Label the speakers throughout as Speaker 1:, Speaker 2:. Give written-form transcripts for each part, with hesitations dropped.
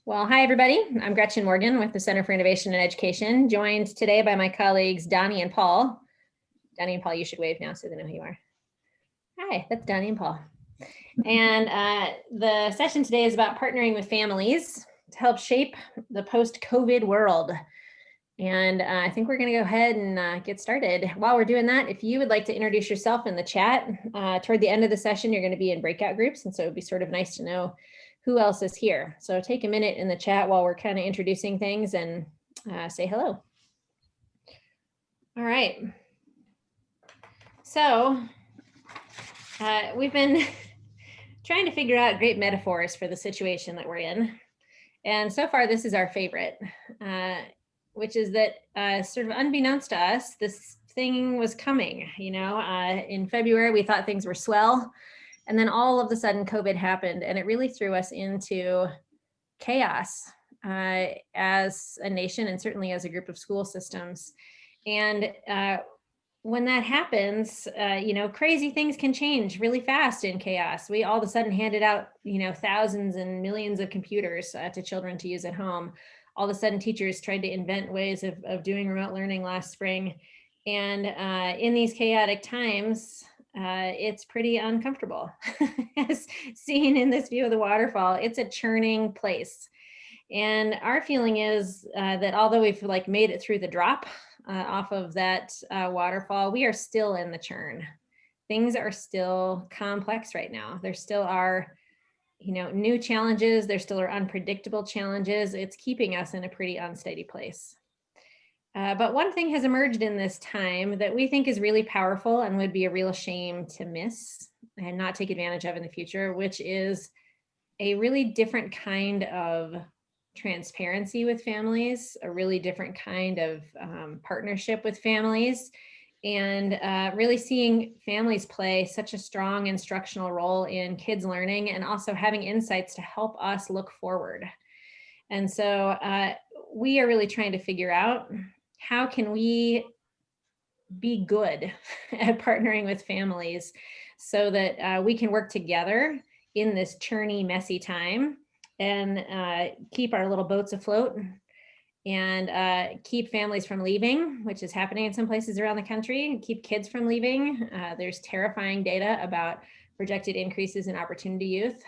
Speaker 1: Well, hi, everybody. I'm Gretchen Morgan with the Center for Innovation and Education, joined today by my colleagues, Donnie and Paul. Donnie and Paul, you should wave now so they know who you are. Hi, that's Donnie and Paul. And the session today is about partnering with families to help shape the post-COVID world. And I think we're going to go ahead and get started. While we're doing that, if you would like to introduce yourself in the chat, toward the end of the session, you're going to be in breakout groups. And so it'd be sort of nice to know who else is here. So take a minute in the chat while we're kind of introducing things and say hello. All right. So we've been trying to figure out great metaphors for the situation that we're in. And so far, this is our favorite, which is that sort of unbeknownst to us, this thing was coming. In February, we thought things were swell. And then all of a sudden COVID happened, and it really threw us into chaos as a nation and certainly as a group of school systems. And when that happens, crazy things can change really fast in chaos. We all of a sudden handed out, thousands and millions of computers to children to use at home. All of a sudden, teachers tried to invent ways of doing remote learning last spring. And in these chaotic times, it's pretty uncomfortable. As seen in this view of the waterfall, it's a churning place. And our feeling is that although we've made it through the drop off of that waterfall, we are still in the churn. Things are still complex right now. There still are, new challenges. There still are unpredictable challenges. It's keeping us in a pretty unsteady place. But one thing has emerged in this time that we think is really powerful and would be a real shame to miss and not take advantage of in the future, which is a really different kind of transparency with families, a really different kind of partnership with families, and really seeing families play such a strong instructional role in kids' learning and also having insights to help us look forward. And so we are really trying to figure out, how can we be good at partnering with families so that we can work together in this churny, messy time and keep our little boats afloat and keep families from leaving, which is happening in some places around the country, and keep kids from leaving. There's terrifying data about projected increases in opportunity youth.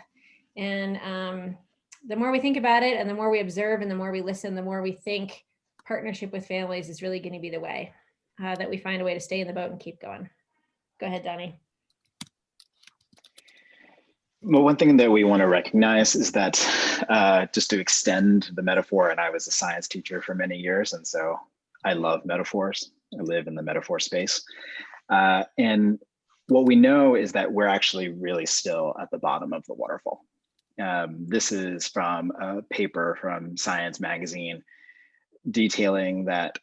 Speaker 1: And the more we think about it and the more we observe and the more we listen, the more we think partnership with families is really going to be the way that we find a way to stay in the boat and keep going. Go ahead, Donnie.
Speaker 2: Well, one thing that we want to recognize is that just to extend the metaphor, and I was a science teacher for many years, and so I love metaphors. I live in the metaphor space. And what we know is that we're actually really still at the bottom of the waterfall. This is from a paper from Science magazine detailing that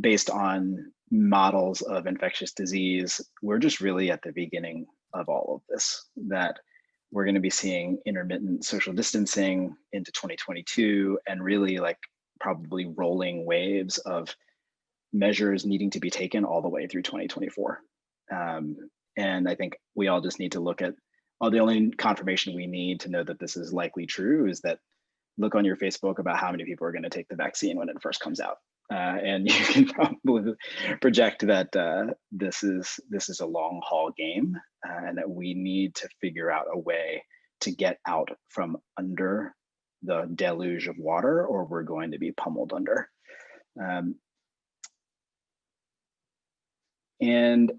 Speaker 2: based on models of infectious disease, we're just really at the beginning of all of this, that we're going to be seeing intermittent social distancing into 2022 and really probably rolling waves of measures needing to be taken all the way through 2024. And I think we all just need to look at the only confirmation we need to know that this is likely true is that look on your Facebook about how many people are going to take the vaccine when it first comes out. And you can probably project that this is a long haul game and that we need to figure out a way to get out from under the deluge of water, or we're going to be pummeled under. And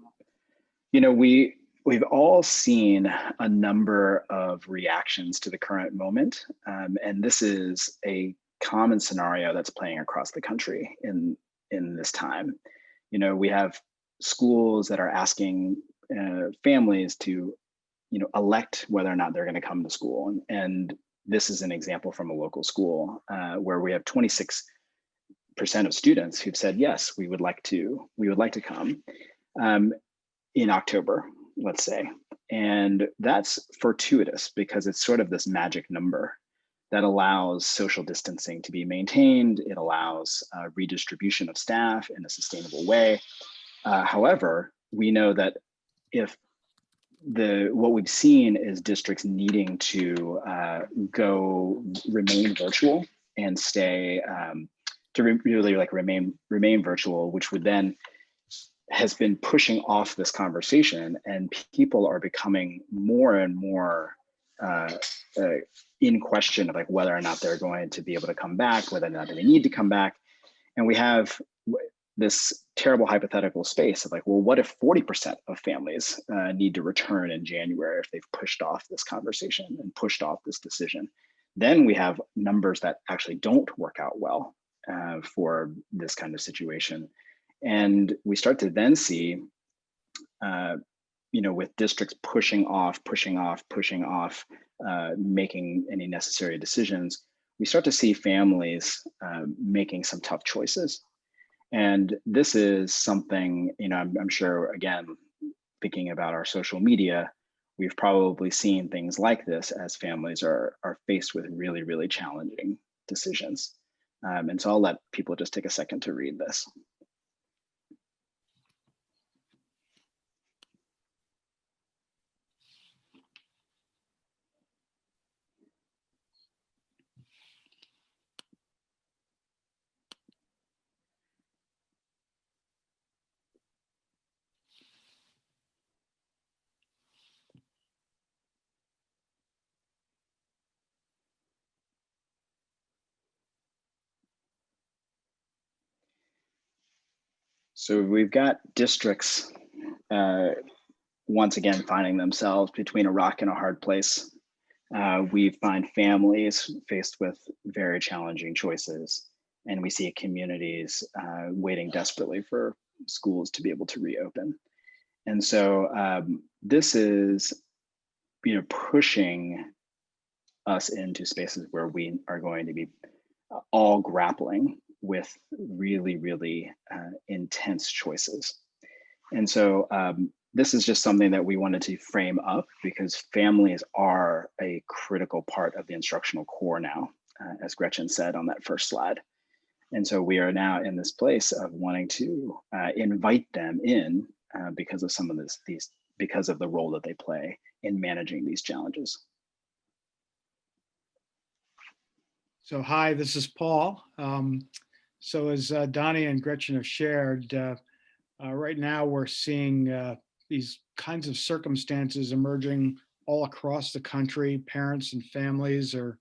Speaker 2: we've all seen a number of reactions to the current moment, and this is a common scenario that's playing across the country in this time. We have schools that are asking families to, elect whether or not they're going to come to school, and this is an example from a local school where we have 26% of students who've said yes, we would like to come in October, let's say. And that's fortuitous because it's sort of this magic number that allows social distancing to be maintained. It allows redistribution of staff in a sustainable way. However, we know that if what we've seen is districts needing to remain virtual and stay really like remain virtual, which would then has been pushing off this conversation, and people are becoming more and more in question of like whether or not they're going to be able to come back, whether or not they need to come back. And we have this terrible hypothetical space of like, well, what if 40% of families need to return in January if they've pushed off this conversation and pushed off this decision? Then we have numbers that actually don't work out well for this kind of situation. And we start to then see, with districts pushing off, making any necessary decisions, we start to see families making some tough choices. And this is something, I'm sure, again, thinking about our social media, we've probably seen things like this as families are faced with really, really challenging decisions. And so I'll let people just take a second to read this. So we've got districts once again finding themselves between a rock and a hard place. We find families faced with very challenging choices, and we see communities waiting desperately for schools to be able to reopen. And so this is, pushing us into spaces where we are going to be all grappling with really, really intense choices. And so this is just something that we wanted to frame up because families are a critical part of the instructional core now, as Gretchen said on that first slide. And so we are now in this place of wanting to invite them in because of some of because of the role that they play in managing these challenges.
Speaker 3: So hi, this is Paul. So as Donnie and Gretchen have shared, right now we're seeing these kinds of circumstances emerging all across the country. Parents and families are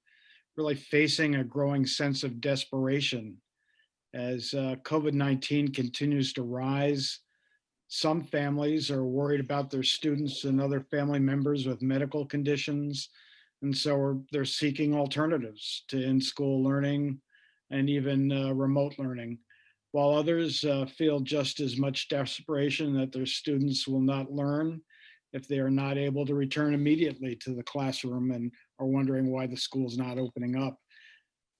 Speaker 3: really facing a growing sense of desperation as COVID-19 continues to rise. Some families are worried about their students and other family members with medical conditions. And so they're seeking alternatives to in-school learning and even remote learning, while others feel just as much desperation that their students will not learn if they are not able to return immediately to the classroom and are wondering why the school's not opening up.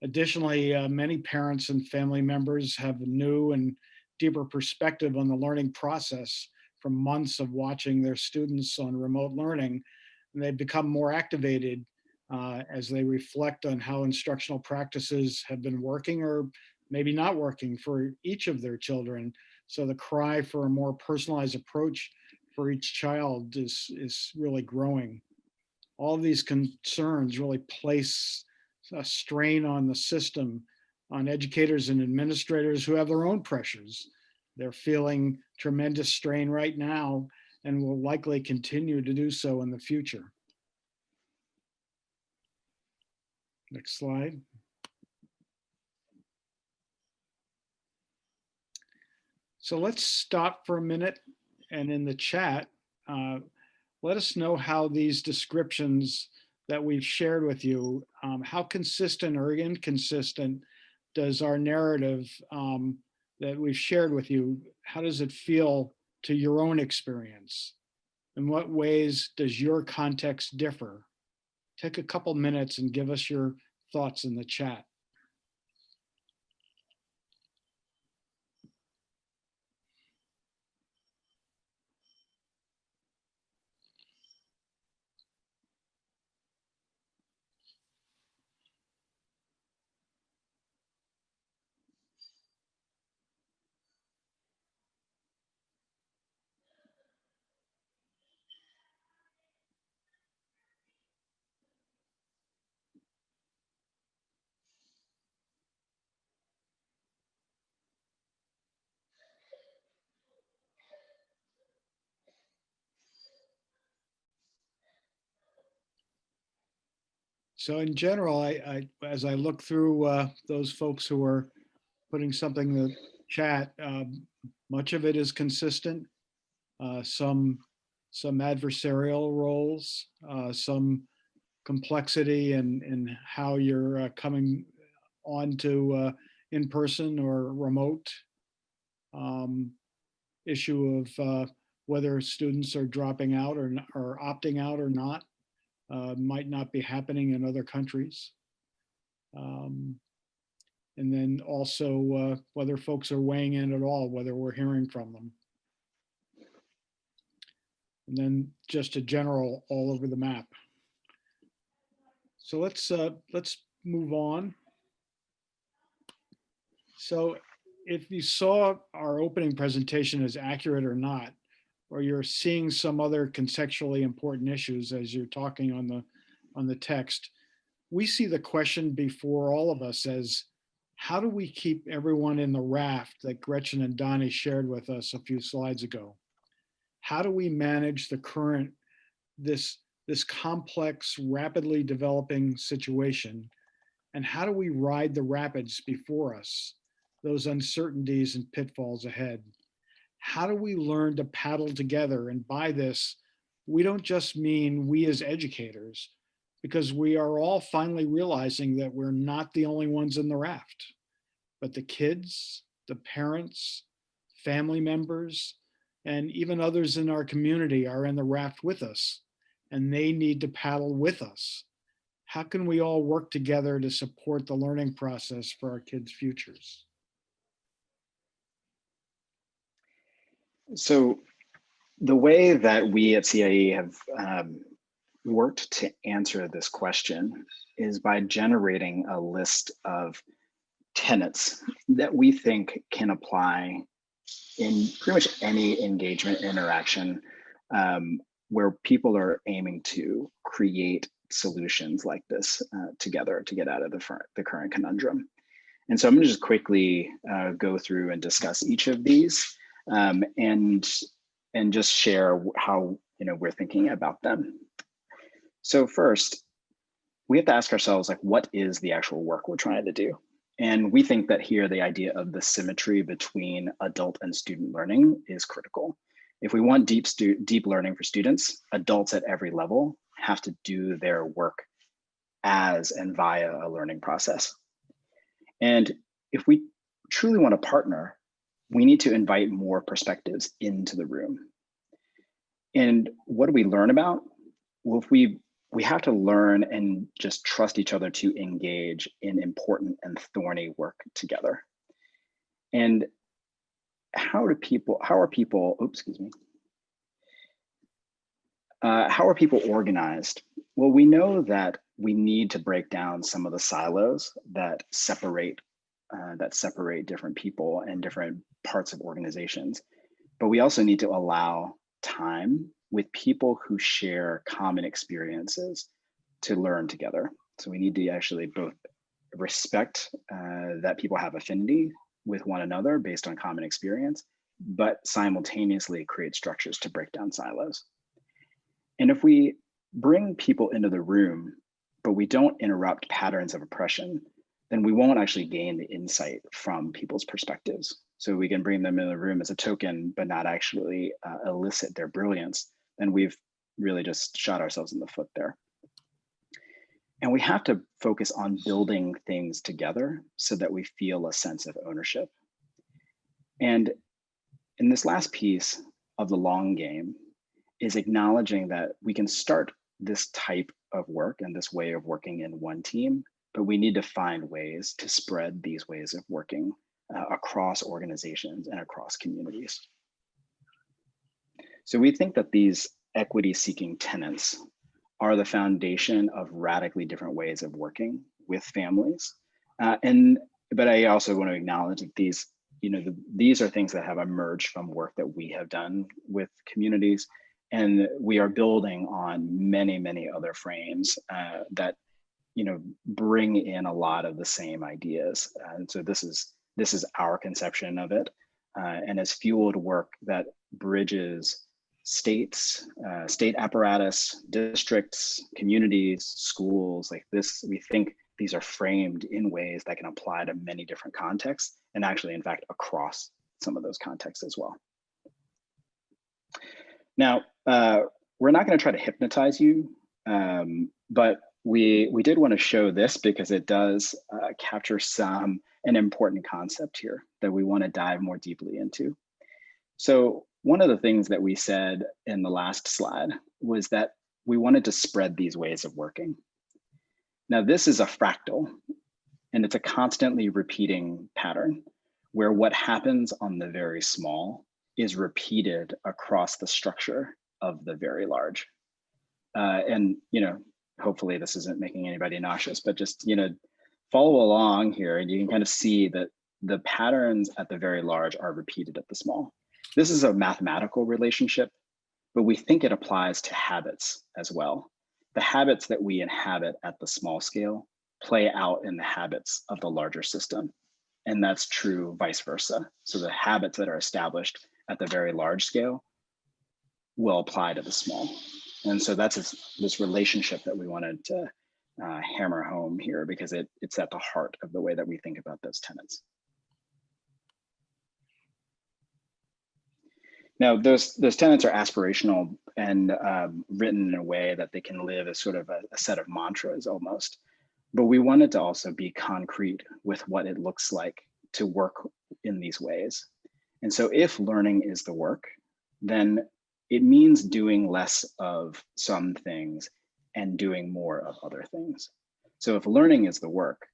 Speaker 3: Additionally, many parents and family members have a new and deeper perspective on the learning process from months of watching their students on remote learning, and they've become more activated as they reflect on how instructional practices have been working or maybe not working for each of their children. So the cry for a more personalized approach for each child is really growing. All of these concerns really place a strain on the system, on educators and administrators who have their own pressures. They're feeling tremendous strain right now and will likely continue to do so in the future. Next slide. So let's stop for a minute, and in the chat, let us know how these descriptions that we've shared with you, how consistent or inconsistent does our narrative that we've shared with you, how does it feel to your own experience? In what ways does your context differ? Take a couple minutes and give us your thoughts in the chat. So in general, as I look through those folks who are putting something in the chat, much of it is consistent. Some adversarial roles, some complexity in how you're coming on to in person or remote. Issue of whether students are dropping out or opting out or not might not be happening in other countries. Um, and then also whether folks are weighing in at all, whether we're hearing from them. And then just a general all over the map. So let's move on. So if you saw our opening presentation as accurate or not, or you're seeing some other contextually important issues as you're talking on the text, we see the question before all of us as, how do we keep everyone in the raft that Gretchen and Donnie shared with us a few slides ago? How do we manage the current, this complex, rapidly developing situation? And how do we ride the rapids before us, those uncertainties and pitfalls ahead? How do we learn to paddle together? And by this, we don't just mean we as educators, because we are all finally realizing that we're not the only ones in the raft, but the kids, the parents, family members, and even others in our community are in the raft with us, and they need to paddle with us. How can we all work together to support the learning process for our kids' futures?
Speaker 2: So the way that we at CIE have worked to answer this question is by generating a list of tenets that we think can apply in pretty much any engagement interaction where people are aiming to create solutions like this together to get out of the current conundrum. And so I'm going to just quickly go through and discuss each of these and just share how we're thinking about them. So first, we have to ask ourselves, like, what is the actual work we're trying to do? And we think that here the idea of the symmetry between adult and student learning is critical. If we want deep learning for students, adults at every level have to do their work as and via a learning process. And if we truly want to partner, we need to invite more perspectives into the room. And what do we learn about? Well, if we have to learn and just trust each other to engage in important and thorny work together. And how are people organized? Well, we know that we need to break down some of the silos that separate different people and different parts of organizations. But we also need to allow time with people who share common experiences to learn together. So we need to actually both respect that people have affinity with one another based on common experience, but simultaneously create structures to break down silos. And if we bring people into the room, but we don't interrupt patterns of oppression, then we won't actually gain the insight from people's perspectives. So we can bring them in the room as a token, but not actually elicit their brilliance. Then we've really just shot ourselves in the foot there. And we have to focus on building things together so that we feel a sense of ownership. And in this last piece of the long game is acknowledging that we can start this type of work and this way of working in one team, but we need to find ways to spread these ways of working across organizations and across communities. So we think that these equity-seeking tenets are the foundation of radically different ways of working with families. But I also want to acknowledge that these are things that have emerged from work that we have done with communities, and we are building on many, many other frames that bring in a lot of the same ideas. And so this is our conception of it, and has fueled work that bridges states, state apparatus, districts, communities, schools, like this, we think these are framed in ways that can apply to many different contexts, and actually, in fact, across some of those contexts as well. Now, we're not going to try to hypnotize you, but we did want to show this because it does capture an important concept here that we want to dive more deeply into. So one of the things that we said in the last slide was that we wanted to spread these ways of working. Now, this is a fractal, and it's a constantly repeating pattern where what happens on the very small is repeated across the structure of the very large. And, hopefully this isn't making anybody nauseous, but just, follow along here and you can kind of see that the patterns at the very large are repeated at the small. This is a mathematical relationship, but we think it applies to habits as well. The habits that we inhabit at the small scale play out in the habits of the larger system. And that's true vice versa. So the habits that are established at the very large scale will apply to the small. And so that's this relationship that we wanted to hammer home here, because it's at the heart of the way that we think about those tenets. Now, those tenets are aspirational and written in a way that they can live as sort of a set of mantras almost. But we wanted to also be concrete with what it looks like to work in these ways. And so if learning is the work, then it means doing less of some things and doing more of other things. So if learning is the work,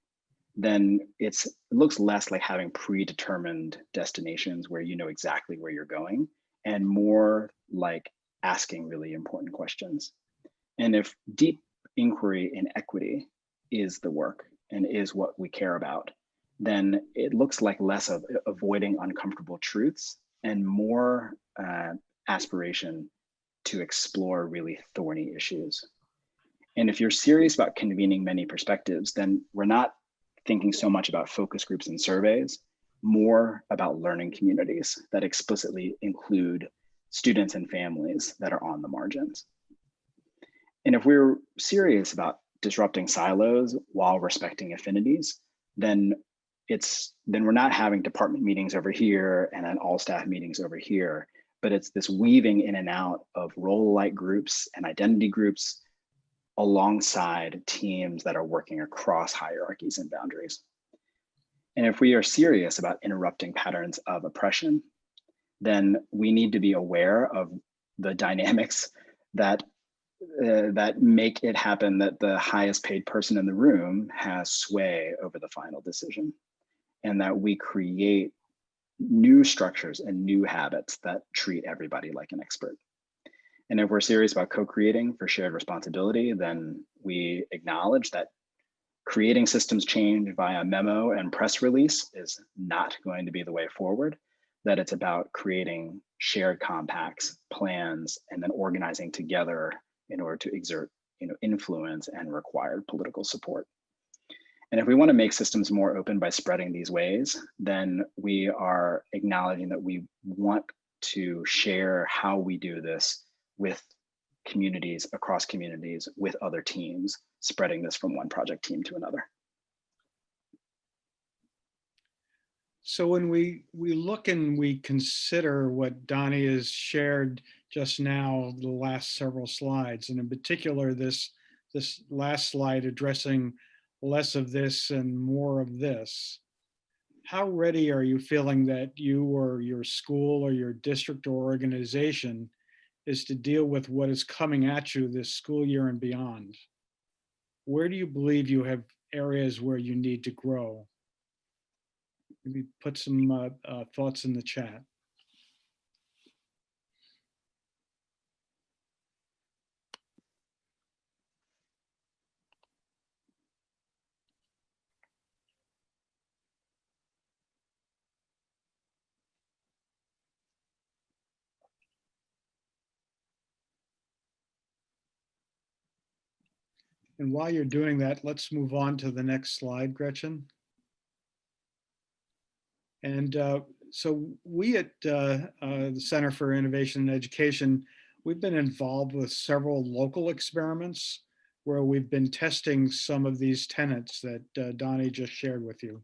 Speaker 2: then it looks less like having predetermined destinations where you know exactly where you're going, and more like asking really important questions. And if deep inquiry in equity is the work and is what we care about, then it looks like less of avoiding uncomfortable truths and more aspiration to explore really thorny issues. And if you're serious about convening many perspectives, then we're not thinking so much about focus groups and surveys, more about learning communities that explicitly include students and families that are on the margins. And if we're serious about disrupting silos while respecting affinities, then we're not having department meetings over here and then all staff meetings over here, but it's this weaving in and out of role-alike groups and identity groups alongside teams that are working across hierarchies and boundaries. And if we are serious about interrupting patterns of oppression, then we need to be aware of the dynamics that make it happen that the highest paid person in the room has sway over the final decision, and that we create new structures and new habits that treat everybody like an expert. And if we're serious about co-creating for shared responsibility, then we acknowledge that creating systems change via memo and press release is not going to be the way forward, that it's about creating shared compacts, plans, and then organizing together in order to exert influence and required political support. And if we want to make systems more open by spreading these ways, then we are acknowledging that we want to share how we do this with communities, across communities, with other teams, spreading this from one project team to another.
Speaker 3: So when we look and we consider what Donnie has shared just now, the last several slides, and in particular this last slide addressing less of this and more of this, how ready are you feeling that you or your school or your district or organization is to deal with what is coming at you this school year and beyond? Where do you believe you have areas where you need to grow? Maybe put some thoughts in the chat. And while you're doing that, let's move on to the next slide, Gretchen. And so we at the Center for Innovation and Education we've been involved with several local experiments where we've been testing some of these tenets that Donnie just shared with you.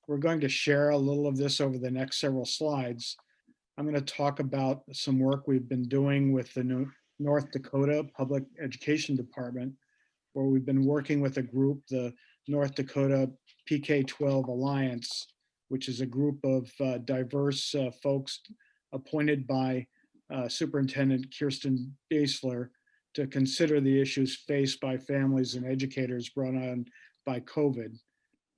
Speaker 3: We're going to share a little of this over the next several slides. I'm going to talk about some work we've been doing with the North Dakota Public Education Department, where we've been working with a group, the North Dakota PK-12 Alliance, which is a group of diverse folks appointed by Superintendent Kirsten Basler to consider the issues faced by families and educators brought on by COVID,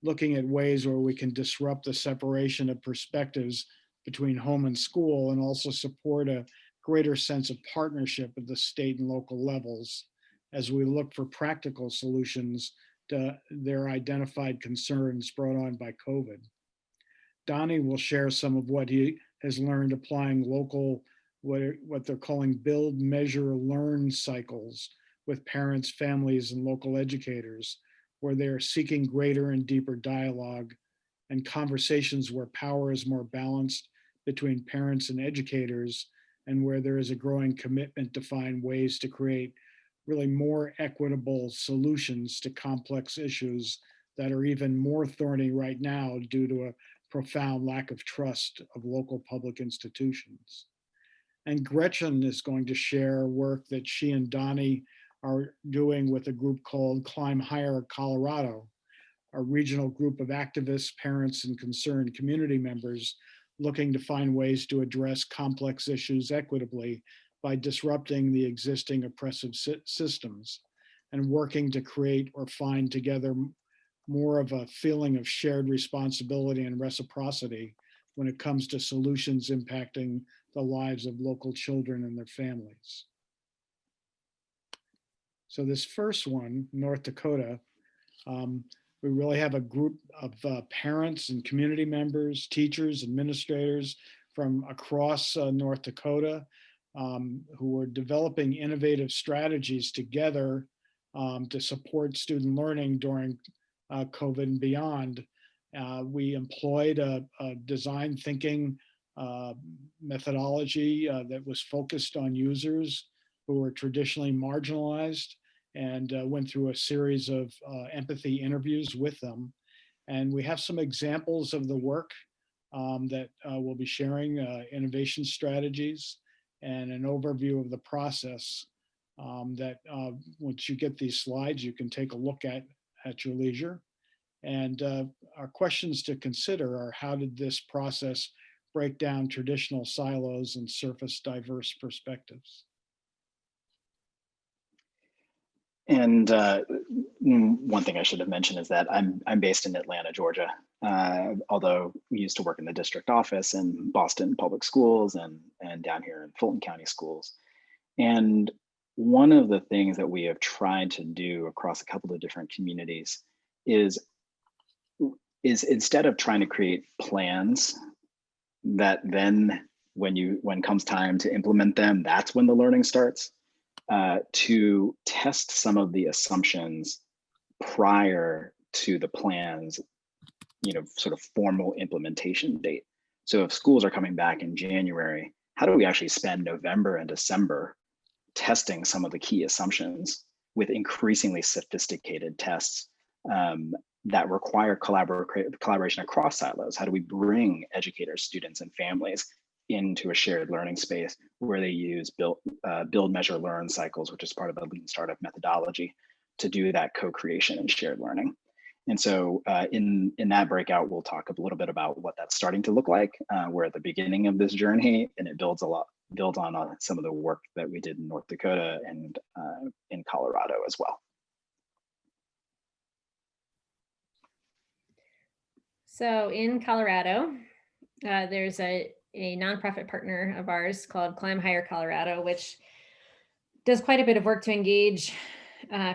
Speaker 3: looking at ways where we can disrupt the separation of perspectives between home and school and also support a greater sense of partnership at the state and local levels as we look for practical solutions to their identified concerns brought on by COVID. Donnie will share some of what he has learned applying local, what they're calling build, measure, learn cycles with parents, families, and local educators, where they are seeking greater and deeper dialogue and conversations where power is more balanced between parents and educators, and where there is a growing commitment to find ways to create really more equitable solutions to complex issues that are even more thorny right now due to a profound lack of trust of local public institutions. And Gretchen is going to share work that she and Donnie are doing with a group called Climb Higher Colorado, a regional group of activists, parents, and concerned community members looking to find ways to address complex issues equitably by disrupting the existing oppressive systems and working to create or find together more of a feeling of shared responsibility and reciprocity when it comes to solutions impacting the lives of local children and their families. So this first one, North Dakota, we really have a group of parents and community members, teachers, administrators from across North Dakota who are developing innovative strategies together to support student learning during COVID and beyond. We employed a design thinking methodology that was focused on users who were traditionally marginalized, and went through a series of empathy interviews with them. And we have some examples of the work that we'll be sharing, innovation strategies, and an overview of the process that once you get these slides, you can take a look at your leisure. And our questions to consider are, how did this process break down traditional silos and surface diverse perspectives?
Speaker 2: And one thing I should have mentioned is that I'm based in Atlanta, Georgia, although we used to work in the district office in Boston Public Schools and down here in Fulton County Schools. And one of the things that we have tried to do across a couple of different communities is instead of trying to create plans that then when comes time to implement them, that's when the learning starts, to test some of the assumptions prior to the plans, sort of formal implementation date. So if schools are coming back in January, how do we actually spend November and December testing some of the key assumptions with increasingly sophisticated tests that require collaboration across silos? How do we bring educators, students, and families into a shared learning space where they use build, measure, learn cycles, which is part of the Lean Startup methodology, to do that co-creation and shared learning? And so in that breakout, we'll talk a little bit about what that's starting to look like. We're at the beginning of this journey, and it builds on some of the work that we did in North Dakota and in Colorado as well.
Speaker 1: So in Colorado, there's a nonprofit partner of ours called Climb Higher Colorado, which does quite a bit of work to engage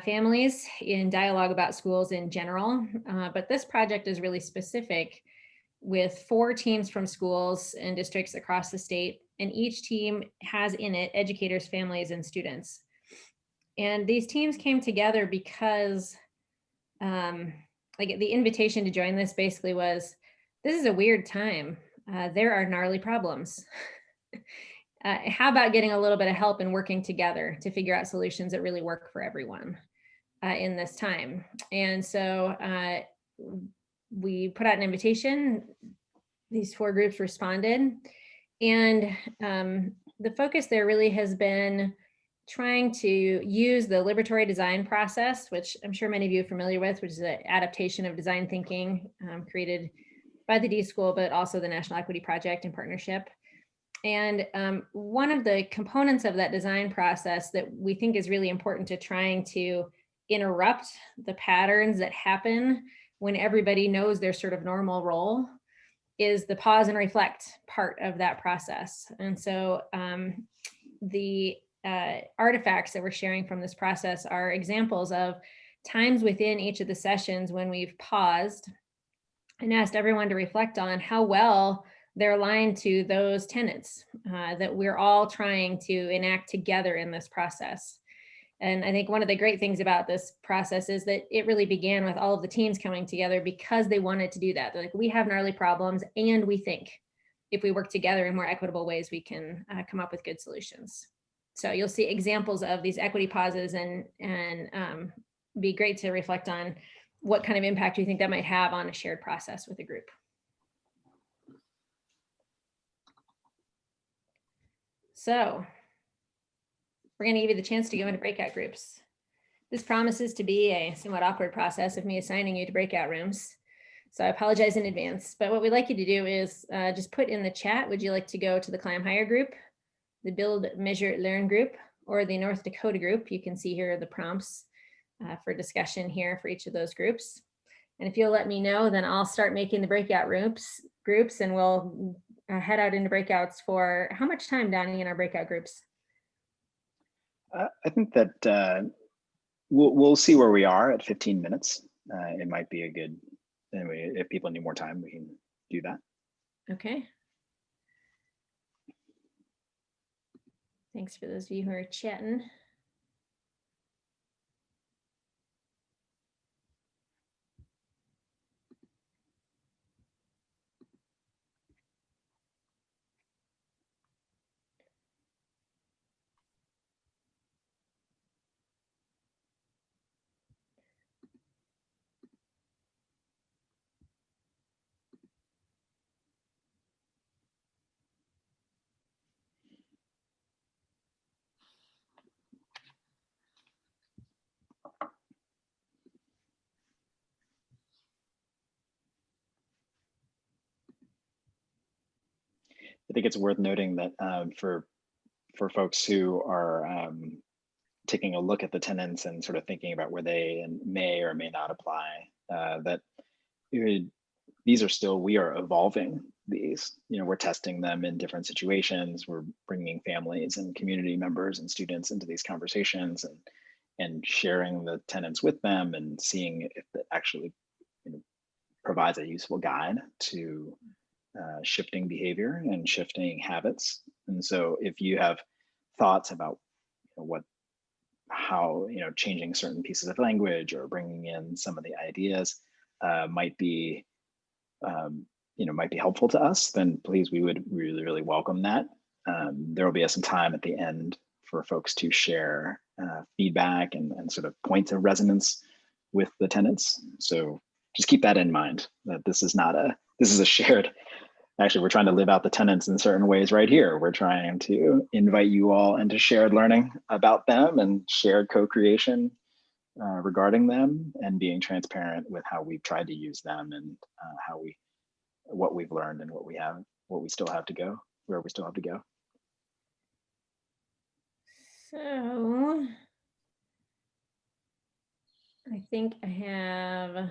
Speaker 1: families in dialogue about schools in general. But this project is really specific, with 4 teams from schools and districts across the state. And each team has in it educators, families, and students. And these teams came together because like the invitation to join this basically was, this is a weird time. There are gnarly problems. how about getting a little bit of help and working together to figure out solutions that really work for everyone in this time? And so we put out an invitation. These 4 groups responded. And the focus there really has been trying to use the liberatory design process, which I'm sure many of you are familiar with, which is an adaptation of design thinking created by the D School, but also the National Equity Project in partnership. And one of the components of that design process that we think is really important to trying to interrupt the patterns that happen when everybody knows their sort of normal role is the pause and reflect part of that process. And so the artifacts that we're sharing from this process are examples of times within each of the sessions when we've paused and asked everyone to reflect on how well they're aligned to those tenets that we're all trying to enact together in this process. And I think one of the great things about this process is that it really began with all of the teams coming together because they wanted to do that. They're like, we have gnarly problems, and we think if we work together in more equitable ways, we can come up with good solutions. So you'll see examples of these equity pauses, and be great to reflect on what kind of impact you think that might have on a shared process with a group. So we're going to give you the chance to go into breakout groups. This promises to be a somewhat awkward process of me assigning you to breakout rooms. So I apologize in advance, but what we'd like you to do is just put in the chat, would you like to go to the Climb Higher group, the Build, Measure, Learn group, or the North Dakota group? You can see here the prompts for discussion here for each of those groups. And if you'll let me know, then I'll start making the breakout groups, and we'll head out into breakouts for how much time, Donnie, in our breakout groups?
Speaker 2: I think that we'll see where we are at 15 minutes. It might be a good, anyway, if people need more time, we can do that.
Speaker 1: Okay. Thanks for those of you who are chatting.
Speaker 2: I think it's worth noting that for folks who are taking a look at the tenants and sort of thinking about where they may or may not apply, that these are still, we are evolving these. We're testing them in different situations. We're bringing families and community members and students into these conversations and sharing the tenants with them and seeing if it actually provides a useful guide to shifting behavior and shifting habits. And so if you have thoughts about how changing certain pieces of language or bringing in some of the ideas might be helpful to us, then please, we would really welcome that. There will be some time at the end for folks to share feedback and sort of points of resonance with the tenants. So just keep that in mind, that this is a shared, actually, we're trying to live out the tenants in certain ways right here. We're trying to invite you all into shared learning about them and shared co-creation regarding them, and being transparent with how we've tried to use them and what we've learned and what we still have to go, where we still have to go.
Speaker 1: So I think I have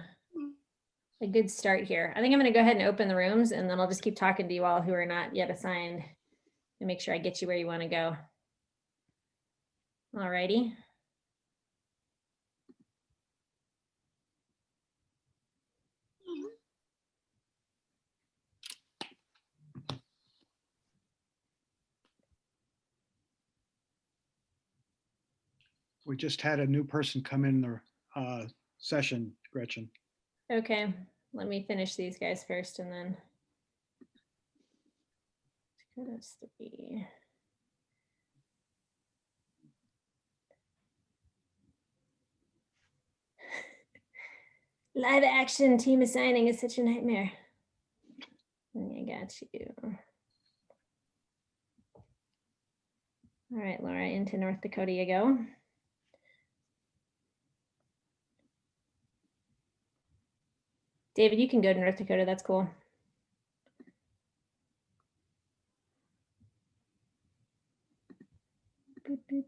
Speaker 1: a good start here. I think I'm going to go ahead and open the rooms, and then I'll just keep talking to you all who are not yet assigned and make sure I get you where you want to go. All righty.
Speaker 3: We just had a new person come in the session, Gretchen.
Speaker 1: Okay, let me finish these guys first, and then Dakota 3. Live action team assigning is such a nightmare. I got you. All right, Laura, into North Dakota you go. David, you can go to North Dakota. That's cool. Boop, boop.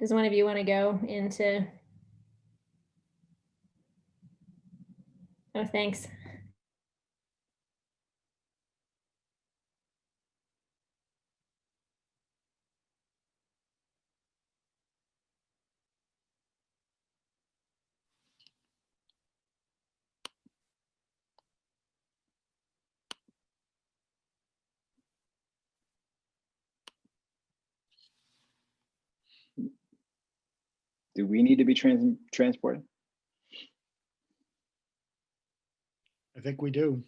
Speaker 1: Does one of you want to go into? Oh, thanks.
Speaker 2: Do we need to be transported?
Speaker 3: I think we do.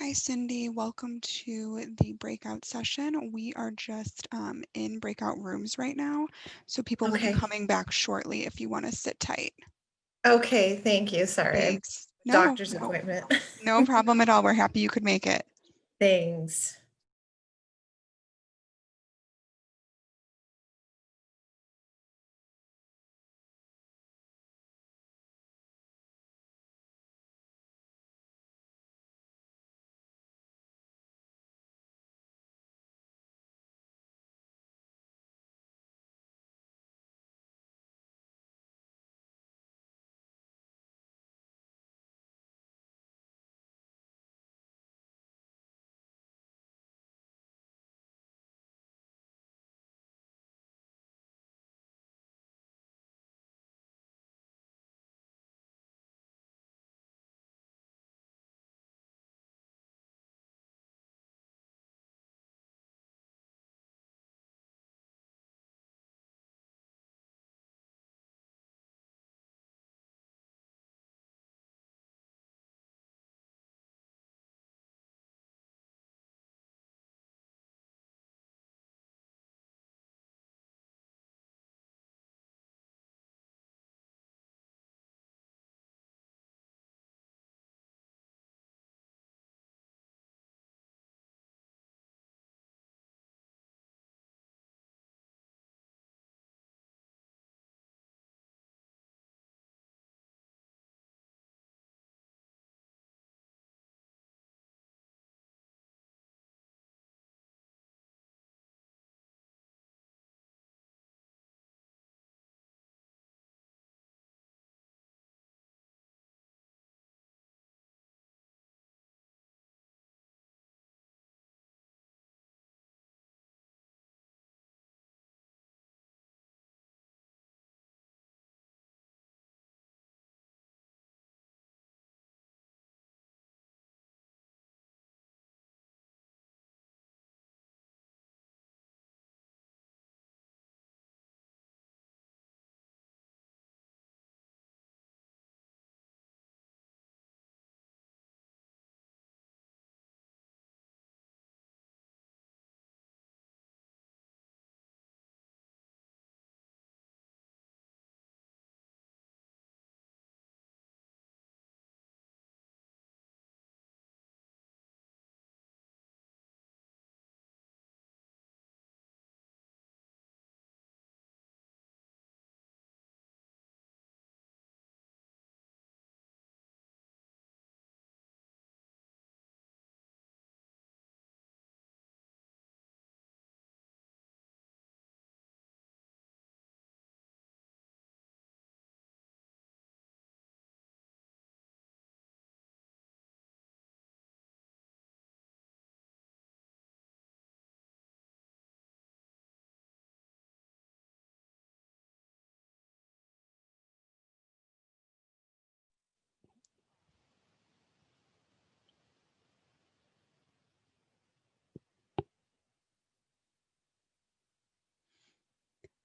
Speaker 4: Hi, Cindy. Welcome to the breakout session. We are just in breakout rooms right now, so people will be
Speaker 5: Okay.
Speaker 4: coming back shortly if you want to sit tight.
Speaker 5: Okay, thank you. Sorry, I have
Speaker 4: Thanks.
Speaker 5: a doctor's
Speaker 4: No,
Speaker 5: appointment.
Speaker 4: no problem at all. We're happy you could make it.
Speaker 5: Thanks.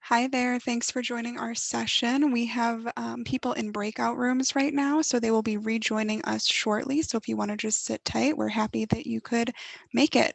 Speaker 4: Hi there. Thanks for joining our session. We have people in breakout rooms right now, so they will be rejoining us shortly. So if you want to just sit tight, we're happy that you could make it.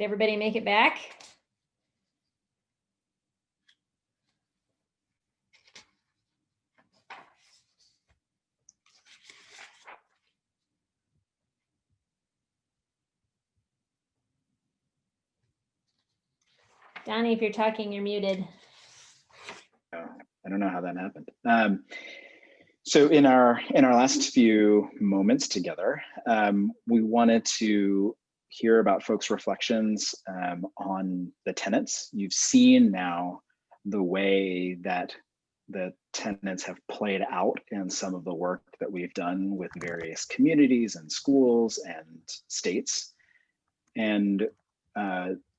Speaker 1: Did everybody make it back? Donnie, if you're talking, you're muted.
Speaker 2: I don't know how that happened. So in our last few moments together, we wanted to hear about folks' reflections on the tenets. You've seen now the way that the tenets have played out in some of the work that we've done with various communities and schools and states. And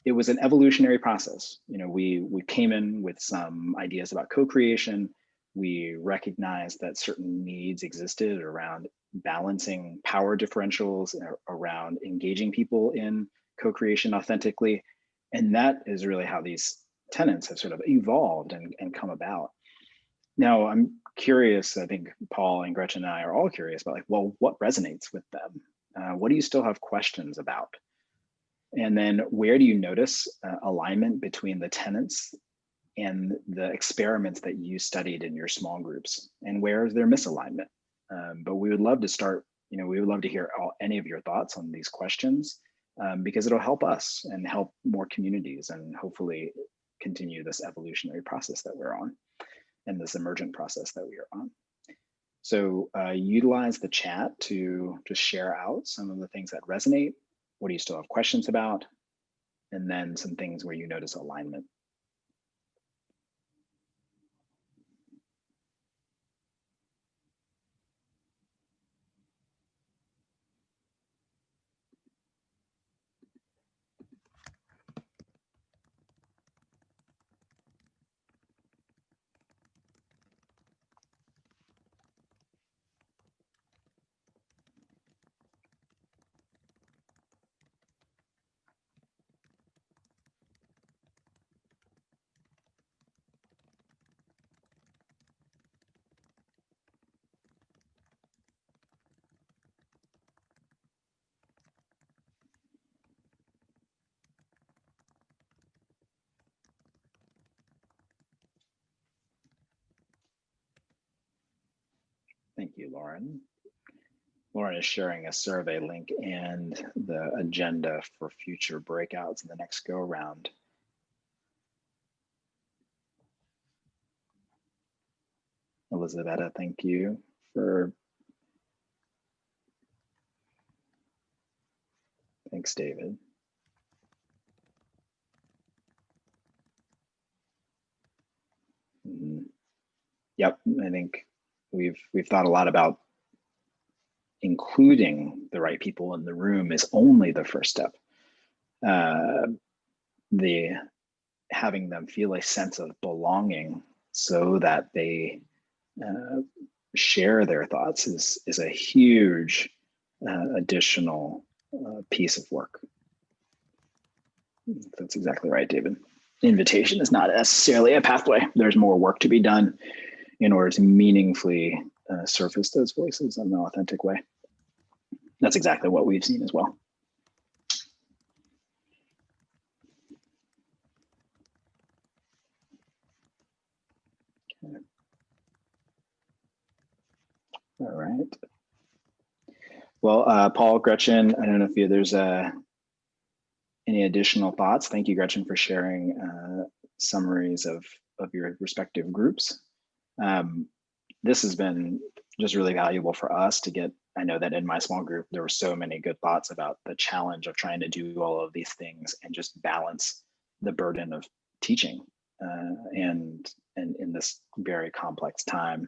Speaker 2: it was an evolutionary process. You know, we came in with some ideas about co-creation. We recognized that certain needs existed around balancing power differentials, around engaging people in co-creation authentically. And that is really how these tenets have sort of evolved and come about. Now, I'm curious, I think Paul and Gretchen and I are all curious about, like, well, what resonates with them? What do you still have questions about? And then where do you notice alignment between the tenets and the experiments that you studied in your small groups? And where is there misalignment? But we would love to start, we would love to hear any of your thoughts on these questions, because it'll help us and help more communities and hopefully continue this evolutionary process that we're on and this emergent process that we are on. So utilize the chat to just share out some of the things that resonate. What do you still have questions about? And then some things where you notice alignment. Thank you, Lauren. Lauren is sharing a survey link and the agenda for future breakouts in the next go around. Elizabeth, thank you for. Thanks, David. Yep, I think we've thought a lot about including the right people in the room is only the first step. The having them feel a sense of belonging so that they share their thoughts is a huge additional piece of work. That's exactly right, David. Invitation is not necessarily a pathway. There's more work to be done in order to meaningfully surface those voices in an authentic way. That's exactly what we've seen as well. Okay. All right. Well, Paul, Gretchen, I don't know if there's any additional thoughts. Thank you, Gretchen, for sharing summaries of your respective groups. This has been just really valuable for us to get. I know that in my small group, there were so many good thoughts about the challenge of trying to do all of these things and just balance the burden of teaching and in this very complex time.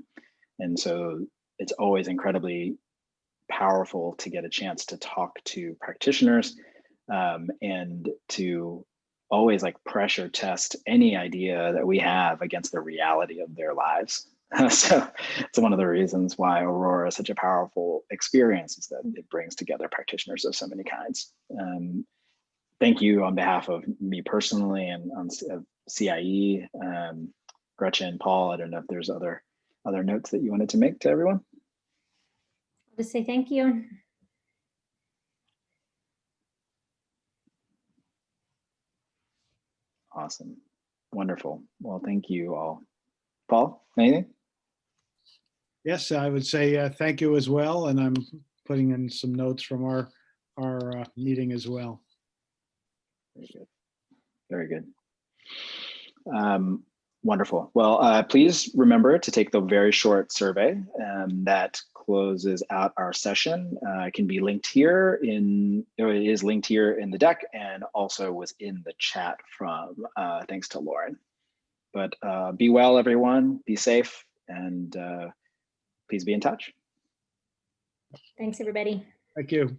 Speaker 2: And so it's always incredibly powerful to get a chance to talk to practitioners and to always like pressure test any idea that we have against the reality of their lives. So it's one of the reasons why Aurora is such a powerful experience, is that it brings together practitioners of so many kinds. Thank you on behalf of me personally and on CIE, Gretchen, Paul. I don't know if there's other notes that you wanted to make to everyone.
Speaker 1: I'll just say thank you.
Speaker 2: Awesome. Wonderful. Well, thank you all. Paul, anything?
Speaker 3: Yes, I would say thank you as well, and I'm putting in some notes from our meeting as well.
Speaker 2: Very good. Very good. Wonderful. Well, please remember to take the very short survey that closes out our session. It can be linked here it is linked here in the deck and also was in the chat from thanks to Lauren. But be well, everyone. Be safe, and please be in touch.
Speaker 1: Thanks, everybody.
Speaker 3: Thank you.